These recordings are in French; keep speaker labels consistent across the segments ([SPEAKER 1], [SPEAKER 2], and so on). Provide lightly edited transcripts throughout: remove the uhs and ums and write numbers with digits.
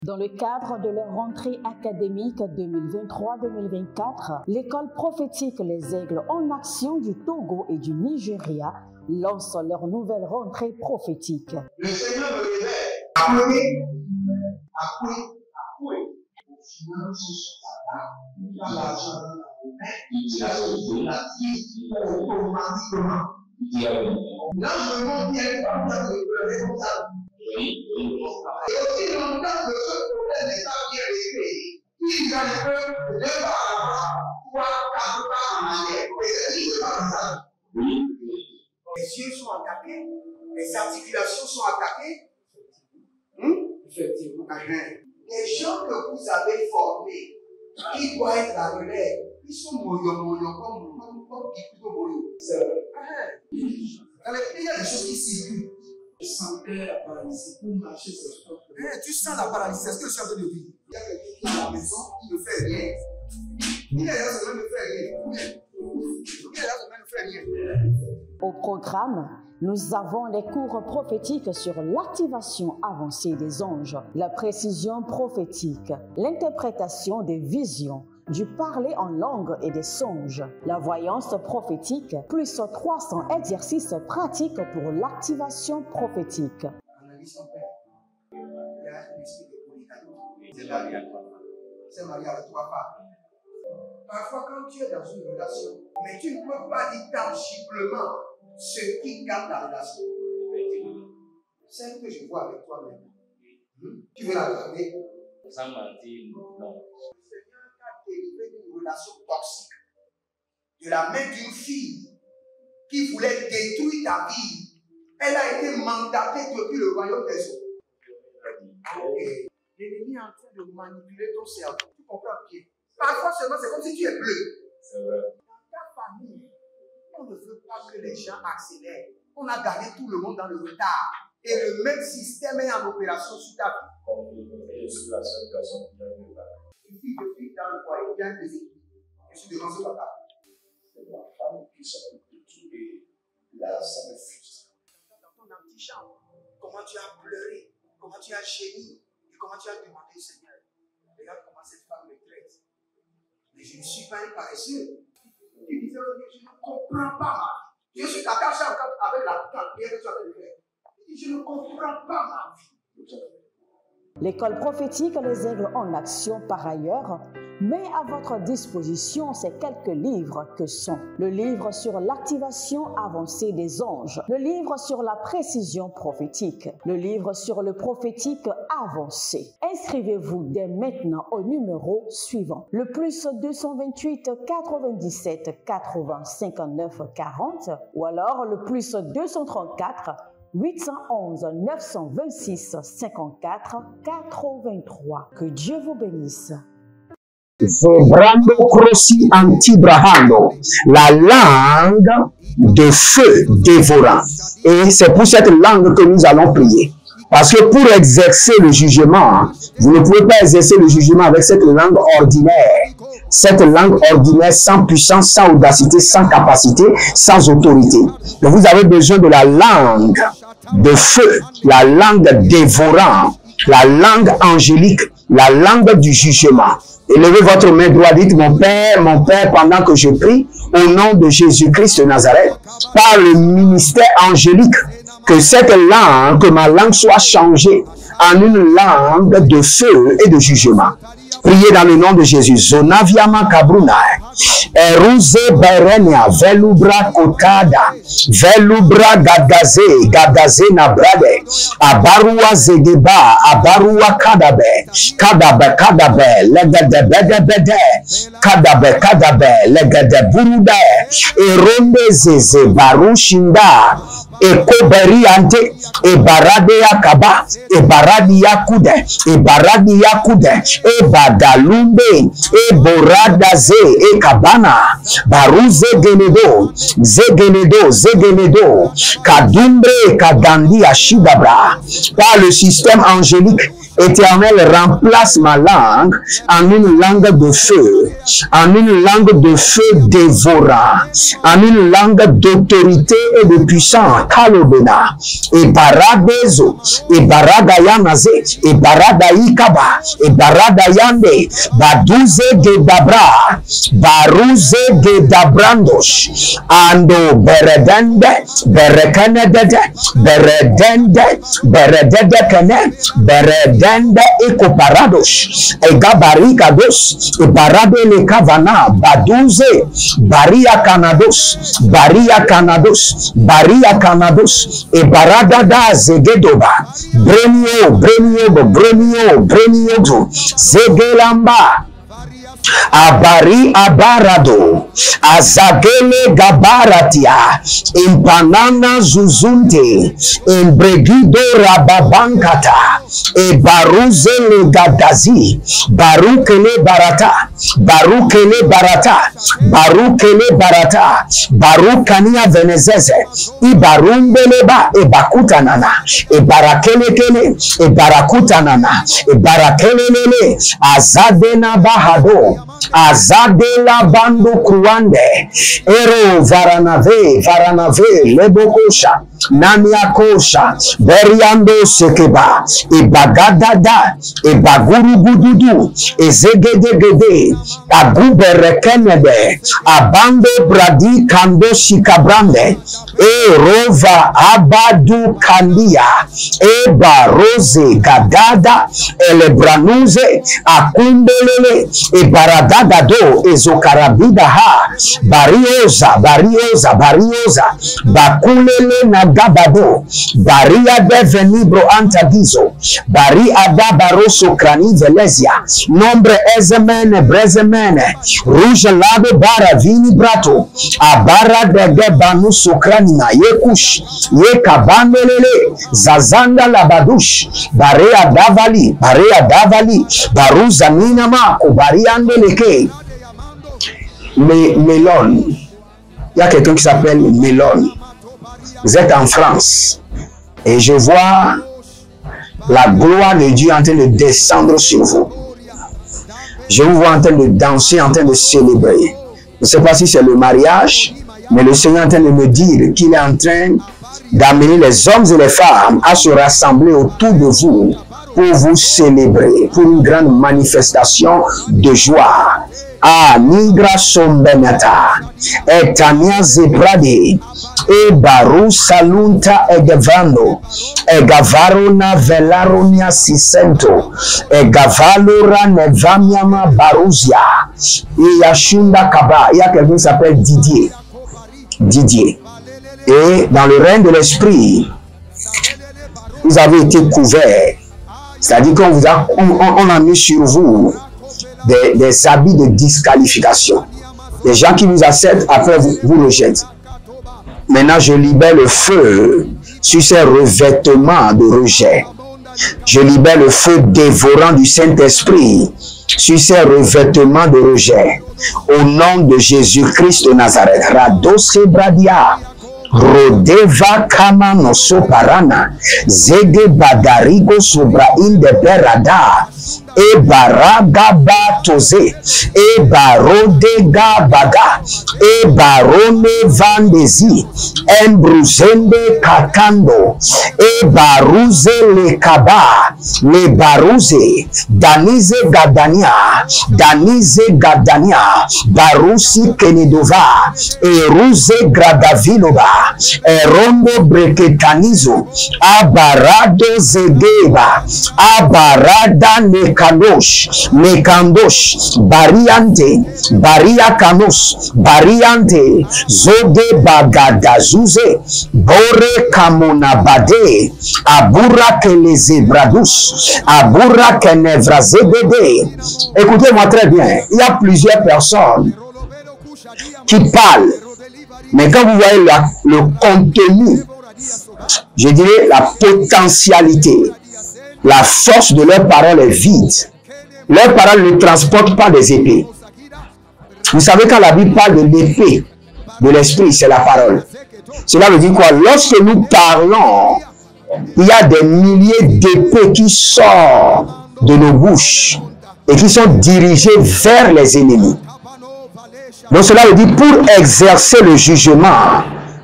[SPEAKER 1] Dans le cadre de leur rentrée académique 2023-2024, l'école prophétique Les Aigles en Action du Togo et du Nigeria lance leur nouvelle rentrée prophétique.
[SPEAKER 2] Le Seigneur me révèle. Appelez. Finances, l'argent, automatiquement. Là, je me montre bien comme ça. Et aussi longtemps que ce problème n'est pas bien réglé, ils peuvent deux pas en avant, trois, quatre pas en arrière. Et c'est pas comme ça. Les yeux sont attaqués, les articulations sont attaquées. Effectivement. Les gens que vous avez formés, qui doivent être la relève, ils sont moyons comme plutôt moyons. C'est vrai. Dans les pays, il y a des choses qui circulent. Je sentais la paralysie pour marcher sur le corps. Tu sens la paralysie, c'est ce que je suis en train de dire. Il y a quelqu'un qui est à la maison qui ne fait rien. Il est là, ça ne fait rien. Il est là, ça ne fait rien.
[SPEAKER 1] Au programme, nous avons les cours prophétiques sur l'activation avancée des anges, la précision prophétique, l'interprétation des visions, du parler en langue et des songes, la voyance prophétique, plus 300 exercices pratiques pour l'activation prophétique.
[SPEAKER 2] Analyse son père. Il y a un esprit de polygamie. C'est marié à trois femmes. Parfois, quand tu es dans une relation, mais tu ne peux pas dire tangiblement ce qui garde la relation. Celle que je vois avec toi-même. Tu veux la regarder?
[SPEAKER 3] Sans mentir, non.
[SPEAKER 2] Délivré d'une relation toxique de la main d'une fille qui voulait détruire ta vie. Elle a été mandatée depuis le royaume des eaux. L'ennemi est en train de manipuler ton cerveau. Tu comprends bien? Parfois seulement c'est comme si tu es bleu.
[SPEAKER 3] C'est vrai.
[SPEAKER 2] Dans ta famille, on ne veut pas que les gens accélèrent. On a gardé tout le monde dans le retard. Et le même système est en opération sur ta vie.
[SPEAKER 3] Je suis la seule personne qui a vu ça.
[SPEAKER 2] Une fille de fille dans le foyer, il y a des équipes. Je suis devant ce papa.
[SPEAKER 3] C'est ma femme qui s'occupe de tout et là, ça me frustre.
[SPEAKER 2] Dans ton antichambre, comment tu as pleuré, comment tu as gémi et comment tu as demandé au Seigneur. Regarde comment cette femme me traite. Mais je ne suis pas un paresseux. Tu disais, je ne comprends pas ma vie. Je suis attaché encore avec la prière que tu as fait de faire. Je ne comprends pas ma vie.
[SPEAKER 1] L'école prophétique Les Aigles en Action, par ailleurs, met à votre disposition ces quelques livres que sont le livre sur l'activation avancée des anges, le livre sur la précision prophétique, le livre sur le prophétique avancé. Inscrivez-vous dès maintenant au numéro suivant, le plus 228 97 80 59 40 ou alors le plus 234 811 926 54 83. Que Dieu vous bénisse.
[SPEAKER 4] Vrando Crossi Antibrahano, la langue de feu dévorant. Et c'est pour cette langue que nous allons prier. Parce que pour exercer le jugement, vous ne pouvez pas exercer le jugement avec cette langue ordinaire. Cette langue ordinaire sans puissance, sans audacité, sans capacité, sans autorité. Donc vous avez besoin de la langue de feu, la langue dévorante, la langue angélique, la langue du jugement. Élevez votre main droite, dites mon Père, pendant que je prie, au nom de Jésus-Christ de Nazareth, par le ministère angélique, que cette langue, que ma langue soit changée en une langue de feu et de jugement. Priez dans le nom de Jésus. Zonaviama Kabruna, Eruze Berenia, Velubra Kotada, Velubra Gadaze Nabrade, Abarua Zegeba, Abarua Kadabe, Legadebedebede, Kadabe, Legadeburude, Eronde Zeze, Barushinda, Ekoberiante, Ebaradea Kaba, Ebaradia Kude, Ebadalumbe, Eboradaze, Ekabana, Baruze Zegenedo, Kadumbre, Kadandi, Ashidabra, par le système angélique Éternel, remplace ma langue en une langue de feu, en une langue de feu dévorant, en une langue d'autorité et de puissance. Kalobena, et Baradezo, et Baradayanaze, et Baradaikaba, et Baradayande, Badouze Gedabra, Baruze Gedabrandosh, Ando Beredende, Berekenedede, Beredende, Berededekene, Beredende Ekoparadosh, Egabarikados, Ebarabele Kavana, Badouze, Baria Kanados, Baria Kanados, Baria Kanados, Ebaradada Zegedoba, Bremio, Bremio, Bremio, Bremio, Zegelamba. Abari abarado, azagele gabaratia, impanana zuzunte, imbregido rababankata, e baruzele gadazi, barukele barata, barukele barata, barukele barata, barukania venezeze, ibarumbeleba, e bakutanana, e barakelekele, e barakutanana, e barakelelele, azadena bahado, Azadela bando kruande, ero varanave, varanave, lebokosha, namiakosha, beriando sekeba, e bagadada, e baguru gududu, e zegedegede, aguberekenebe, abando bradi kando shikabrande, e rova abadu kandia, e baroze gadada, elebranuze, akumbelele, e baradagado, e zokarabidaha, barioza, barioza, barioza, bakulele nagabado, baria devenibro antagizo, baria da baroso crani velezia, nombre ezemene, brezemene, rouge lado bara vini brato, abara de banu sokranina, yekush, yekabandelele, zazanda labadush, barea davali, baruza ninama, bariandeleke, Mélone. Il y a quelqu'un qui s'appelle Mélone. Vous êtes en France et je vois la gloire de Dieu en train de descendre sur vous. Je vous vois en train de danser, en train de célébrer. Je ne sais pas si c'est le mariage, mais le Seigneur est en train de me dire qu'il est en train d'amener les hommes et les femmes à se rassembler autour de vous pour vous célébrer, pour une grande manifestation de joie. Ah, nigra sombenata, etania zebrade, e baru salunta egevando, egavarona velaronia sisento, egavalora nevamiama baruzia, et yashunda kaba. Il y a quelqu'un qui s'appelle Didier. Didier. Et dans le règne de l'esprit, vous avez été couverts. C'est-à-dire qu'on a mis sur vous des habits de disqualification. Les gens qui vous acceptent, après vous rejettent. Maintenant, je libère le feu sur ces revêtements de rejet. Je libère le feu dévorant du Saint-Esprit sur ces revêtements de rejet. Au nom de Jésus-Christ de Nazareth. Rados Bradia. Rodeva kama no soparana, zege badarigo sobra inde berada, e baraga batoze, e barode gabaga, e barone vandezi, embruzende kakando, e baruze le kaba, le baruze, danize gadania, barusi kenidova, e ruze gradaviloba, erondo breketanizo, abarado zegeba, abarada nekanosh, nekandosh, bariante, bariakanos, bariante, zoge bagadazuze, bore kamonabade, abura kelezebradus, abura kenevrazebede. Écoutez-moi très bien, il y a plusieurs personnes qui parlent. Mais quand vous voyez le contenu, je dirais la potentialité, la force de leur parole est vide. Leurs paroles ne transportent pas des épées. Vous savez, quand la Bible parle de l'épée de l'esprit, c'est la parole. Cela veut dire quoi? Lorsque nous parlons, il y a des milliers d'épées qui sortent de nos bouches et qui sont dirigées vers les ennemis. Donc cela veut dire, pour exercer le jugement,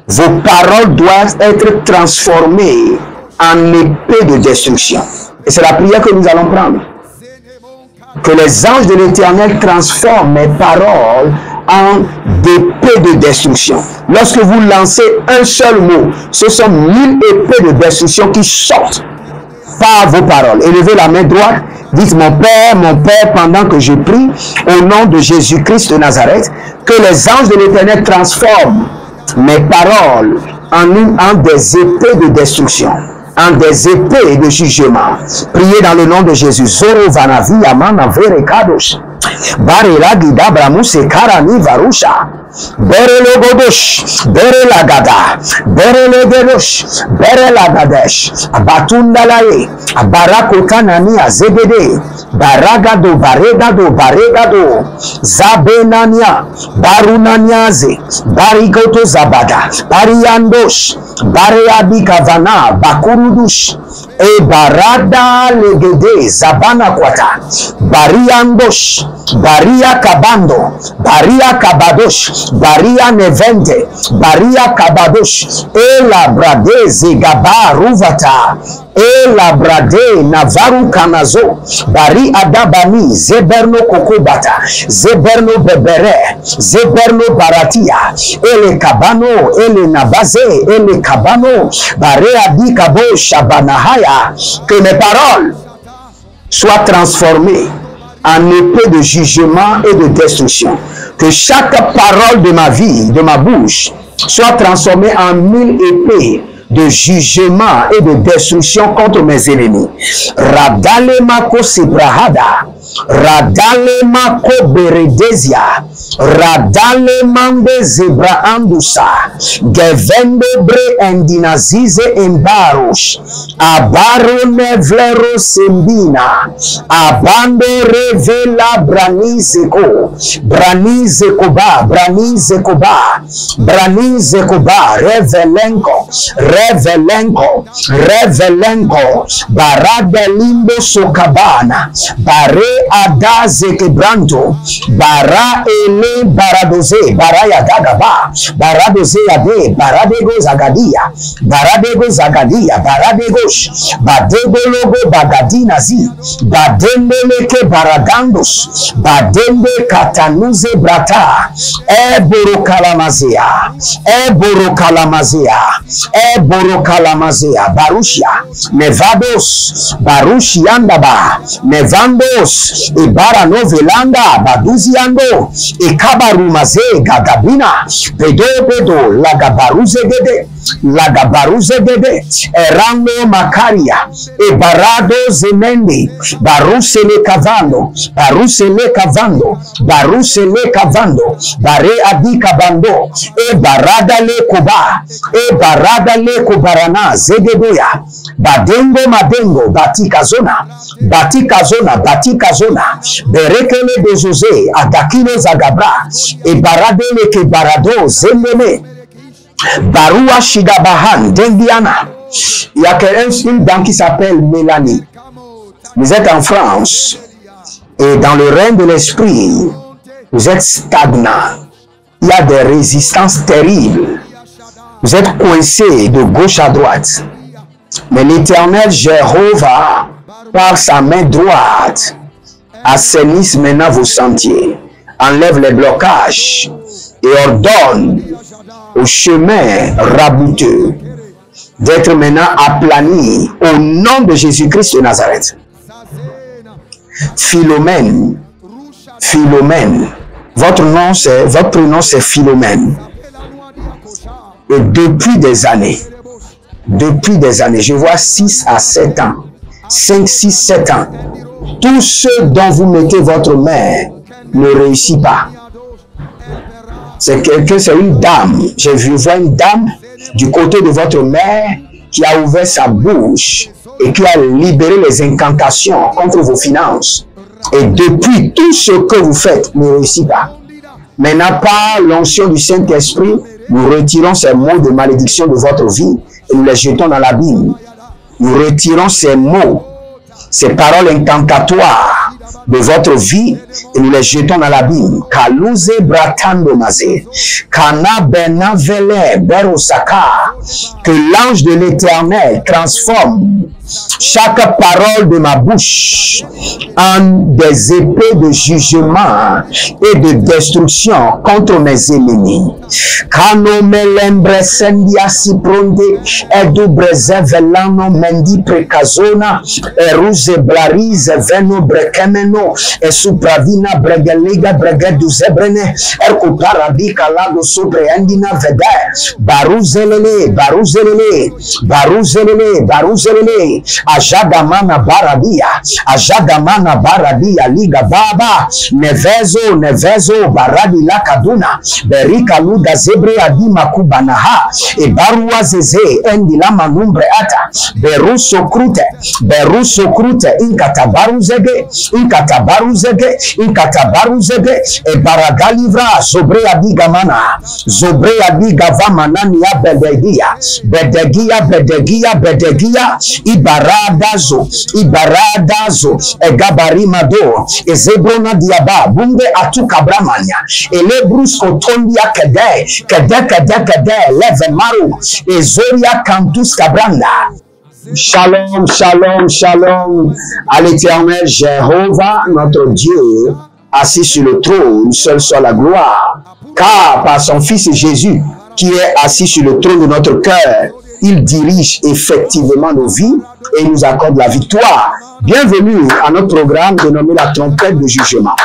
[SPEAKER 4] vos paroles doivent être transformées en épée de destruction. Et c'est la prière que nous allons prendre. Que les anges de l'Éternel transforment mes paroles en épée de destruction. Lorsque vous lancez un seul mot, ce sont 1000 épées de destruction qui sortent par vos paroles. Élevez la main droite, dites mon Père, pendant que je prie, au nom de Jésus-Christ de Nazareth, que les anges de l'Éternel transforment mes paroles en des épées de destruction, en des épées de jugement. Priez dans le nom de Jésus. Zoro vanavi amana vere kadosh. Barela gida bramuse karani varusha. Berele godosh, berela gada, berele gedosh, berela gadesh, abatunda lae, abarakotanani azebede, baragado, baregado, zabenania, barunaniaze, barigoto zabada, bariandosh, bareabi kavana, bakurudush, e barada legede, zabana kwata, bariandosh, baria kabando, baria kabadosh, baria nevente, baria kabadosh, e la brade zegaba ruvata, e la brade navaru kanazo, bari adabani, zeberno kokobata, zeberno bebere, zeberno baratia, ele kabano, ele nabaze, ele kabano, bare adi kabo shabanahaya, que mes paroles soient transformées en épée de jugement et de destruction. Que chaque parole de ma vie, de ma bouche, soit transformée en 1000 épées de jugement et de destruction contre mes ennemis. Radale mako sebrahada, radale mako beredesia, radale mande zebra andusa, gevende bre endinazize embarush, abaro nevlero sembina, abando revela branizeko, branizeko ba, revelenko, barada limbo sokabana, bare adaze kebranto, bara ele baradoze, baraya gagaba, baradoze ade, baradego zagadia, baradegos, badego logo bagadina zi, badembeleke baragandos, badembe katanuze brata, eboro kalamazea, barushia, nevados, barushiandaba, nevandos, ibara novelanda, baduziando, ikabarumaze, gagabina, pedo, lagabaruze gede, erando makaria, ebarado zemende, baruse le cavando, bare adika bando, barada le kobarana, zegedoya, madengo, batika zona, berekele dezoze, adakino zagabra, barade le kebarado, zembene, barua shidabahan, dendiana. Il y a une dame qui s'appelle Mélanie. Vous êtes en France et dans le règne de l'esprit, vous êtes stagnant. Il y a des résistances terribles. Vous êtes coincé de gauche à droite. Mais l'Éternel Jéhovah, par sa main droite, assainisse maintenant vos sentiers, enlève les blocages et ordonne au chemin rabouteux d'être maintenant aplani au nom de Jésus-Christ de Nazareth. Philomène, votre nom c'est Philomène. Et depuis des années, je vois 6 à 7 ans, 5, 6, 7 ans, tout ce dont vous mettez votre main ne réussit pas. C'est une dame. Je vois une dame du côté de votre mère qui a ouvert sa bouche et qui a libéré les incantations contre vos finances. Et depuis, tout ce que vous faites ne réussit pas. Maintenant, par l'onction du Saint-Esprit, nous retirons ces mots de malédiction de votre vie et nous les jetons dans l'abîme. nous retirons ces mots, ces paroles incantatoires de votre vie et nous les jetons dans l'abîme. Kalouze bratando mazé, kana bena vele berosaka, que l'ange de l'Éternel transforme chaque parole de ma bouche en des épées de jugement et de destruction contre mes ennemis. Kano melembre sendia si pronde edu breze velano mendi precazona eruze blarize veno brekemeno e supravina bregelega bregedu zebrene erkutarabi kalado sobreandina vede baruzelele baruzelele baruzelele baruzelele ajagamana baradia liga baba nevezo nevezo baradi la kaduna berika luda zebre adima kubanaha e barua zeze endi la manumbre ata beruso krute inkatabaruzege e baragalivra zobre adiga mana zobre adiga vamanani ya bedegia ibaradazo egabarimado ezebrona diaba bumbe atukabramanya elebrus otondia kede leve maru ezoria cantus cabranda. Shalom, shalom, shalom à l'Éternel Jéhovah, notre Dieu, assis sur le trône, seul soit la gloire, car par son Fils Jésus, qui est assis sur le trône de notre cœur, il dirige effectivement nos vies et nous accorde la victoire. Bienvenue à notre programme dénommé la trompette de jugement,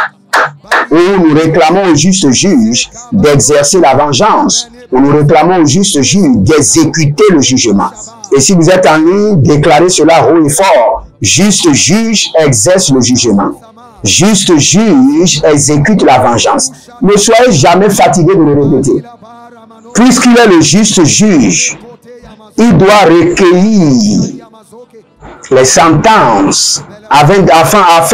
[SPEAKER 4] où nous réclamons au juste juge d'exercer la vengeance, où nous réclamons au juste juge d'exécuter le jugement. Et si vous êtes en ligne, déclarez cela haut et fort. Juste juge exerce le jugement. Juste juge exécute la vengeance. Ne soyez jamais fatigué de le répéter. Puisqu'il est le juste juge, il doit recueillir les sentences afin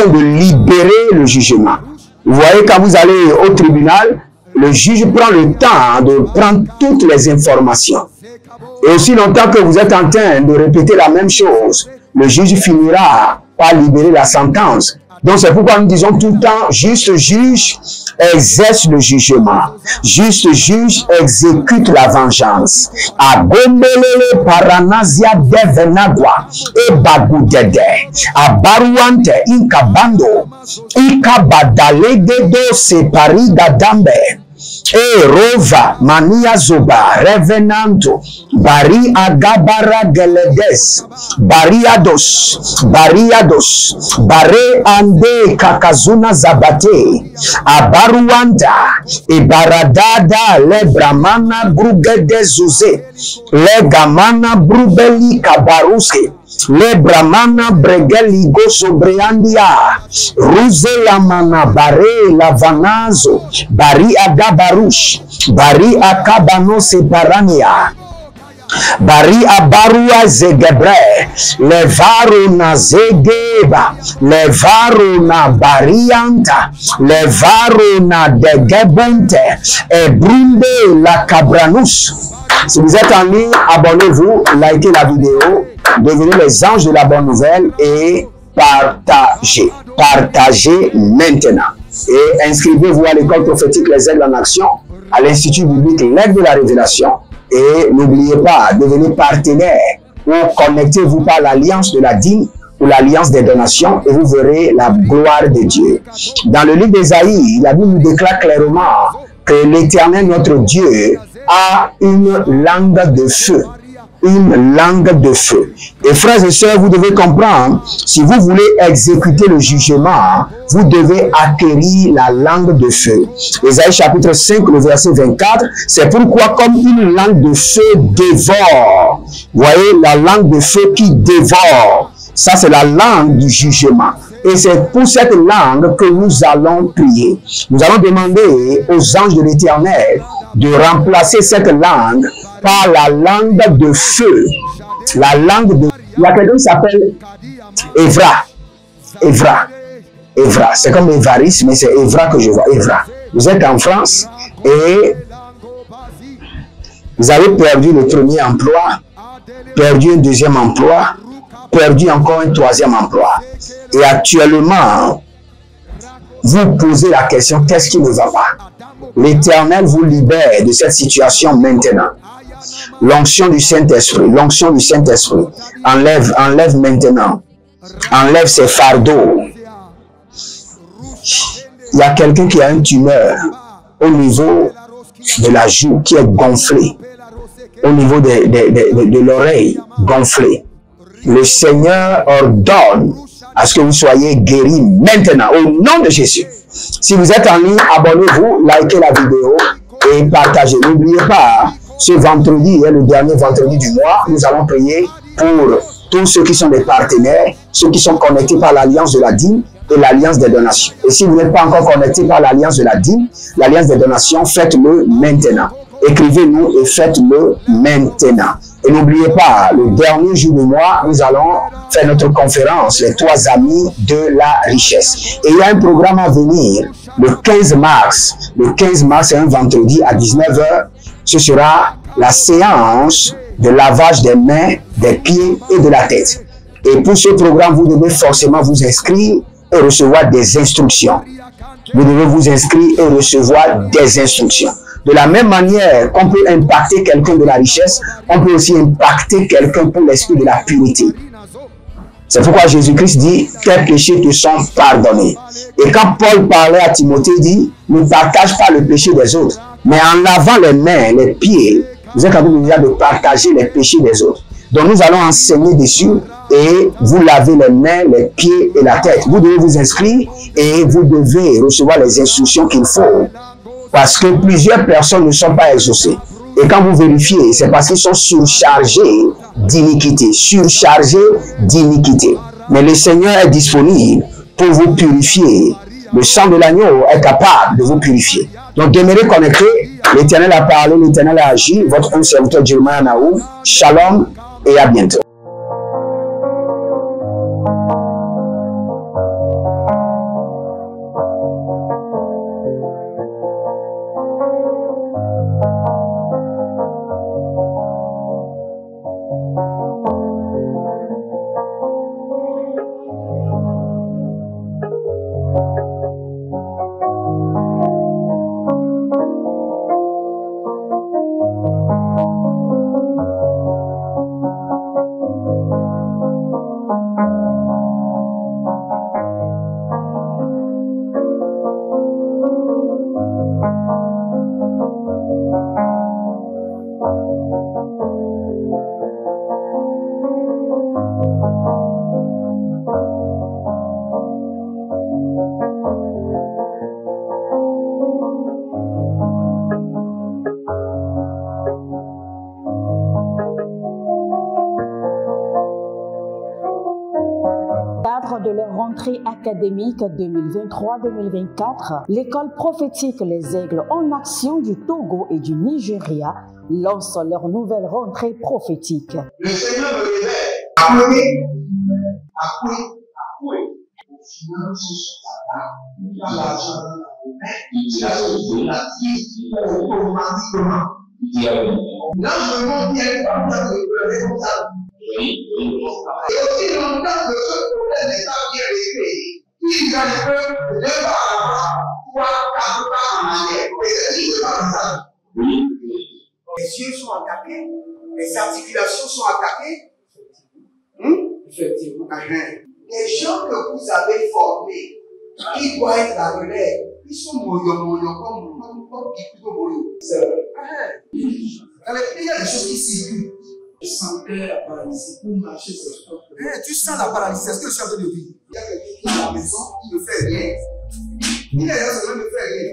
[SPEAKER 4] de libérer le jugement. Vous voyez, quand vous allez au tribunal, le juge prend le temps de prendre toutes les informations. Et aussi longtemps que vous êtes en train de répéter la même chose, le juge finira par libérer la sentence. Donc c'est pourquoi nous disons tout le temps, juste juge exerce le jugement. Juste juge exécute la vengeance. Agombelele paranazia devenagwa e bagudede. Abaruante inkabando. Ikabadalegedo separiga dambe. E rova mania zoba revenanto bari agabara geledes bariados bare ande kakazuna zabate abaruanda e baradada le bramana brugede zuze le gamana brubeli kabaruske le bramana bregeli go sobreandia ruze la mana bare la vanazo bari agabarush bari akabano separania bari abarua zegebre le varo na zegeba le varo na barianta le varo na degebonte e brunde la cabranus. Si vous êtes en ligne, abonnez-vous, likez la vidéo, devenez les anges de la bonne nouvelle et partagez. Partagez maintenant. Et inscrivez-vous à l'école prophétique Les Aigles en Action, à l'Institut biblique L'Aigle de la Révélation. Et n'oubliez pas, devenez partenaire ou connectez-vous par l'alliance de la dîme ou l'alliance des donations et vous verrez la gloire de Dieu. Dans le livre d'Ésaïe, la Bible nous déclare clairement que l'Éternel, notre Dieu, a une langue de feu. Une langue de feu. Et frères et sœurs, vous devez comprendre, si vous voulez exécuter le jugement, vous devez acquérir la langue de feu. Ésaïe chapitre 5, le verset 24, c'est pourquoi comme une langue de feu dévore. Vous voyez, la langue de feu qui dévore. Ça, c'est la langue du jugement. Et c'est pour cette langue que nous allons prier. Nous allons demander aux anges de l'Éternel de remplacer cette langue par la langue de feu. La langue de... Il y a quelqu'un qui s'appelle Evra. Evra. C'est comme Évariste, mais c'est Evra que je vois. Evra. Vous êtes en France et vous avez perdu le premier emploi, perdu un deuxième emploi perdu encore un troisième emploi. Et actuellement, vous posez la question, qu'est-ce qui ne va pas? L'Éternel vous libère de cette situation maintenant. L'onction du Saint-Esprit, enlève maintenant. Enlève ses fardeaux. Il y a quelqu'un qui a une tumeur au niveau de la joue qui est gonflée, au niveau de l'oreille gonflée. Le Seigneur ordonne à ce que vous soyez guéris maintenant, au nom de Jésus. Si vous êtes en ligne, abonnez-vous, likez la vidéo et partagez. N'oubliez pas, ce vendredi est le dernier vendredi du mois. Nous allons prier pour tous ceux qui sont des partenaires, ceux qui sont connectés par l'Alliance de la dîme et l'Alliance des donations. Et si vous n'êtes pas encore connecté par l'Alliance de la dîme, l'Alliance des donations, faites-le maintenant. Écrivez-nous et faites-le maintenant. Et n'oubliez pas, le dernier jour du mois, nous allons faire notre conférence, les 3 amis de la richesse. Et il y a un programme à venir le 15 mars. Le 15 mars, c'est un vendredi à 19 h. Ce sera la séance de lavage des mains, des pieds et de la tête. Et pour ce programme, vous devez forcément vous inscrire et recevoir des instructions. Vous devez vous inscrire et recevoir des instructions. De la même manière qu'on peut impacter quelqu'un de la richesse, on peut aussi impacter quelqu'un pour l'esprit de la pureté. C'est pourquoi Jésus-Christ dit, tes péchés te sont pardonnés. Et quand Paul parlait à Timothée, il dit, ne partage pas le péché des autres. Mais en lavant les mains, les pieds, vous êtes capable déjà de partager les péchés des autres. Donc nous allons enseigner dessus et vous lavez les mains, les pieds et la tête. Vous devez vous inscrire et vous devez recevoir les instructions qu'il faut. Parce que plusieurs personnes ne sont pas exaucées. Et quand vous vérifiez, c'est parce qu'ils sont surchargés d'iniquité. Mais le Seigneur est disponible pour vous purifier. Le sang de l'agneau est capable de vous purifier. Donc demeurez connectés. L'Éternel a parlé, l'Éternel a agi. Votre serviteur Jeremiah Naou. Shalom et à bientôt.
[SPEAKER 1] De leur rentrée académique 2023-2024, l'école prophétique Les Aigles en Action du Togo et du Nigeria lance leur nouvelle rentrée prophétique.
[SPEAKER 2] Le Seigneur me révèle. Appelez. Dans l'argent, il a sauvé la vie automatiquement. Là, je me montre bien comme ça, je peux comme ça. Et aussi longtemps que ce problème n'est pas bien réglé, il y a des peuples de par avant, 3, 4 pas en arrière. Et c'est juste pas ça. Les yeux sont attaqués, les articulations sont attaquées. Effectivement. Les gens que vous avez formés, qui doivent être la relève, ils sont moyo comme plutôt moyo. C'est vrai. Dans les pays, il y a des choses qui circulent. Je sentais la paralysie pour marcher sur ce corps. Tu sens la paralysie, c'est ce que je suis en train de dire. Il y a quelqu'un qui est à la maison, qui ne fait rien. Il est là, ça ne fait rien.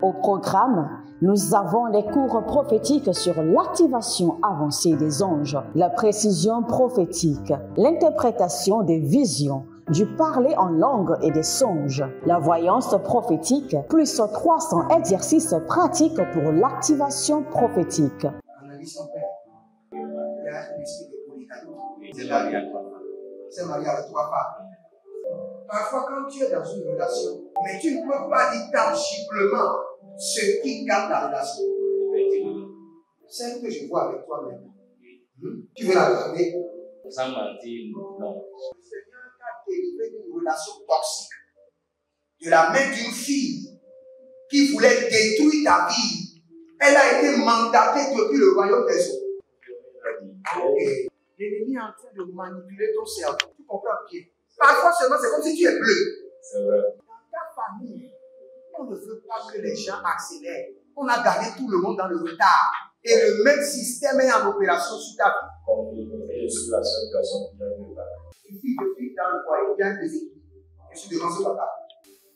[SPEAKER 1] Au programme, nous avons les cours prophétiques sur l'activation avancée des anges, la précision prophétique, l'interprétation des visions, du parler en langue et des songes, la voyance prophétique, plus 300 exercices pratiques pour l'activation prophétique.
[SPEAKER 2] Analyse ton père. Il y a un esprit de polygame. C'est marié à 3 femmes. C'est marié à 3 femmes. Parfois, quand tu es dans une relation, mais tu ne peux pas dire tangiblement ce qui garde la relation. Celle que je vois avec toi maintenant, Tu veux la regarder?
[SPEAKER 5] Sans mentir, non.
[SPEAKER 2] Le Seigneur t'a délivré d'une relation toxique, de la main d'une fille qui voulait détruire ta vie. Elle a été mandatée depuis le royaume des eaux. Okay. L'ennemi est en train de manipuler ton cerveau. Tu comprends bien? Parfois seulement, c'est comme si tu es bleu.
[SPEAKER 5] C'est vrai.
[SPEAKER 2] Dans ta famille, on ne veut pas que les gens accélèrent. On a gardé tout le monde dans le retard. Et le même système est en opération sur ta vie.
[SPEAKER 5] Comme je suis la seule personne qui a eu le bac.
[SPEAKER 2] Une fille de fille dans le foyer, bien déséquilibrée. Je suis devant ce papa.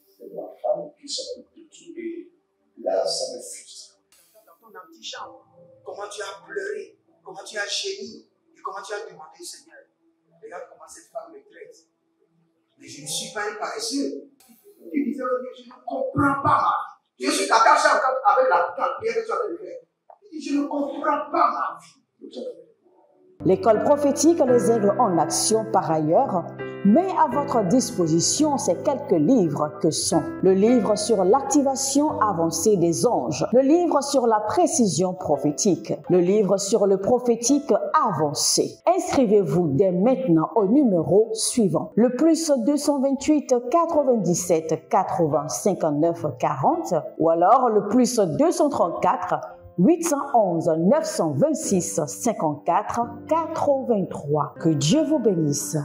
[SPEAKER 3] C'est ma femme qui s'occupe de tout et là, ça me frustre.
[SPEAKER 2] Dans ton antichambre, comment tu as pleuré, comment tu as gémi et comment tu as demandé au Seigneur. Regarde comment cette femme me traite. Mais je ne suis pas un paresseux. Tu disais, je ne comprends pas ma vie. Je suis attaché encore avec la prière que tu as fait de faire. Je ne comprends pas ma vie.
[SPEAKER 1] L'école prophétique Les Aigles en Action, par ailleurs, met à votre disposition ces quelques livres que sont le livre sur l'activation avancée des anges, le livre sur la précision prophétique, le livre sur le prophétique avancé. Inscrivez-vous dès maintenant au numéro suivant, le plus 228 97 80 59 40 ou alors le plus 234 811 926 54 83. Que Dieu vous bénisse.